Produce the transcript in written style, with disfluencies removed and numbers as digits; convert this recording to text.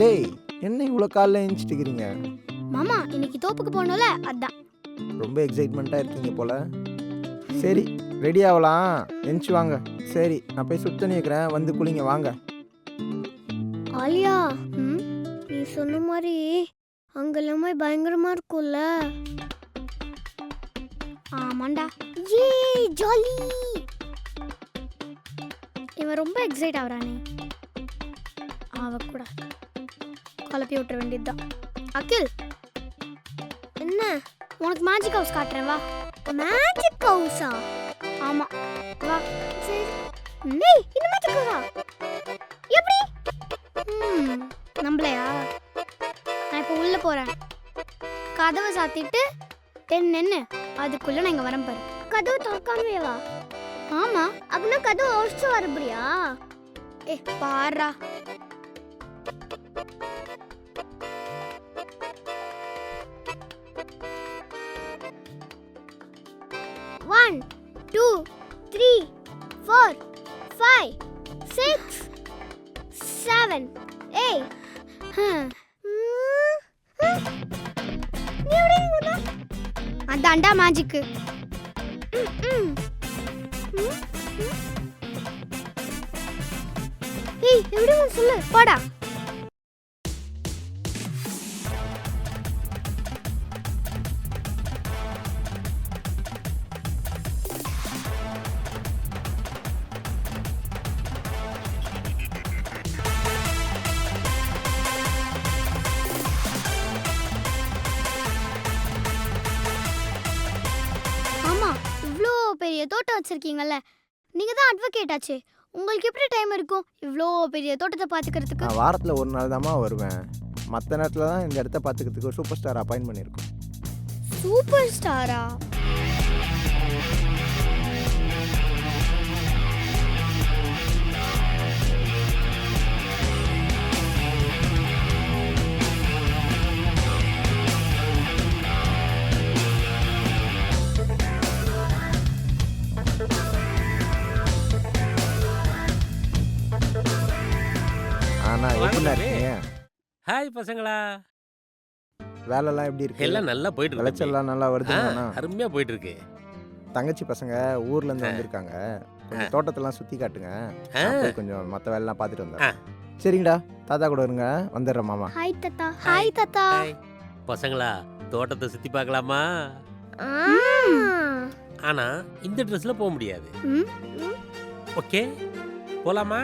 டேய் என்ன இவ்வளோ காலைல எழுந்துட்டுக்கிறீங்க? மாமா இன்னைக்கு தோப்புக்கு போனோம்ல அதான். ரொம்ப எக்ஸைட்மெண்ட்டாக இருக்கீங்க போல. சரி ரெடி ஆகலாம், எழுந்துச்சு வாங்க. சரி நான் போய் சுத்தணி வைக்கிறேன், வந்து குளிங்க வாங்க. ஆலியா, நீ சொன்ன மாதிரி அங்க எல்லாமே பயங்கரமா இருக்கும்ல? ஆமாண்டா. ஏ ஜாலி. இவன் ரொம்ப எக்ஸைட் ஆகுறானே. அவ கூட குழப்பி விட்டுற வேண்டியதுதான். அகில் என்ன உனக்கு மேஜிக் ஹவுஸ் காட்டுறேன் வா. மேஜிக் ஹவுஸா? ஆமா வா. சரி டேய் இந்த மேஜிக் ஹவுஸா எப்படி? நம்பலையா? நான் இப்போ உள்ள போறேன். கதவை சாத்திட்டு நின்னு அதுக்குள்ள நான் இங்க வரேன் பாரு. கதவு திறக்காமவே வா. ஆமா அப்படின்னா கதவு உடைச்சு வரப்படியா? ஏ பாரா. One, two, three, four, five, six, seven, eight. அதான்டா மேஜிக்கு. ஏய் எப்படி சொல்லு போடா. பெரிய தோட்டம் வச்சிருக்கீங்கல்ல, நீங்க தான் அட்வொகேட் ஆச்சு, உங்களுக்கு எப்படி டைம் இருக்கும் இவ்வளோ பெரிய தோட்டத்தை பார்த்துக்கிறதுக்கு? நான் வாரத்தில் ஒரு நாள் தாம்மா வருவேன். மற்ற நேரத்தில் தான் இந்த இடத்த பார்த்துக்கிறதுக்கு ஒரு சூப்பர் ஸ்டார் அப்பாயின்ட் பண்ணியிருக்கோம். சூப்பர் ஸ்டாரா? ஆனால் எப்படிண்ணா இருக்கீங்க? ஹாய் பசங்களா. வேலைலாம் எப்படி இருக்கு? எல்லாம் நல்லா போயிட்டு இருக்கு. விளைச்சல்லாம் நல்லா வருதுண்ணா? அருமையா போயிட்டு இருக்கு. தங்கச்சி பசங்க ஊர்ல இருந்து வந்திருக்காங்க, கொஞ்சம் தோட்டத்தெல்லாம் சுத்தி காட்டுங்க, அப்படியே கொஞ்சம் மற்ற வேலைலாம் பார்த்துட்டு வந்தேன். சரிங்கடா, தாத்தா கூட இருங்க, வந்துடுறேன் மாமா. ஹாய் தாத்தா. ஹாய் தாத்தா. பசங்களா தோட்டத்தை சுத்தி பார்க்கலாமா? ஆனா இந்த ட்ரெஸ்ல போக முடியாது. ஓகே போலாமா?